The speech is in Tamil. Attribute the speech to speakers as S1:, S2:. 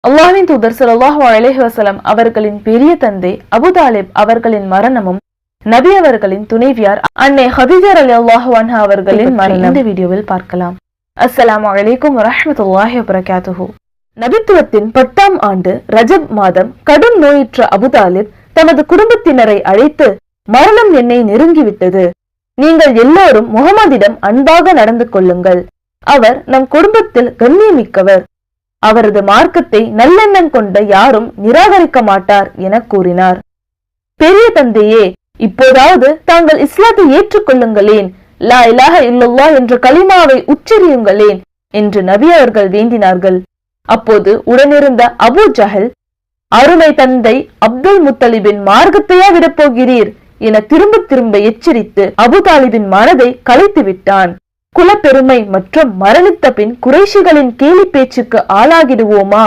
S1: அல்லாஹ்வின் தூதர் ஸல்லல்லாஹு அலைஹி வஸல்லம் அவர்களின் பெரிய தந்தை அபூ தாலிப் அவர்களின் மரணமும் நபி அவர்களின் துணைவியார் அன்னை ஹதீஜா ரலியல்லாஹு அன்ஹா அவர்களின் மரணம் இந்த வீடியோவில் பார்க்கலாம். அஸ்ஸலாமு அலைக்கும் வரஹ்மத்துல்லாஹி வபரகாத்துஹு. நபித்துவத்தின் 10ஆம் ஆண்டு ரஜப் மாதம் கடும் நோயுற்ற அபூ தாலிப் தமது குடும்பத்தினரை அழைத்து, மரணம் என்னை நெருங்கிவிட்டது. நீங்கள் எல்லோரும் முகமதிடம் அன்பாக நடந்து கொள்ளுங்கள். அவர் நம் குடும்பத்தில் கண்ணியமிக்கவர். அவரது மார்க்கத்தை நல்லெண்ணம் கொண்ட யாரும் நிராகரிக்க மாட்டார் என கூறினார். பெரிய தந்தையே, இப்போதாவது தாங்கள் இஸ்லாத்தை ஏற்றுக்கொள்ளுங்களேன், லா இலாஹ இல்லல்லாஹ் என்ற கலிமாவை உச்சரியுங்களேன் என்று நபி அவர்கள் வேண்டினார்கள். அப்போது உடனிருந்த அபூ ஜஹல், அருமை தந்தை அப்துல் முத்தலிபின் மார்க்கத்தையா விடப்போகிறீர் என திரும்ப திரும்ப எச்சரித்து அபூ தாலிபின் மனதை கலைத்து விட்டான். குலப்பெருமை மற்றும் மரணித்த பின் குறைஷிகளின் கேலி பேச்சுக்கு ஆளாகிடுவோமா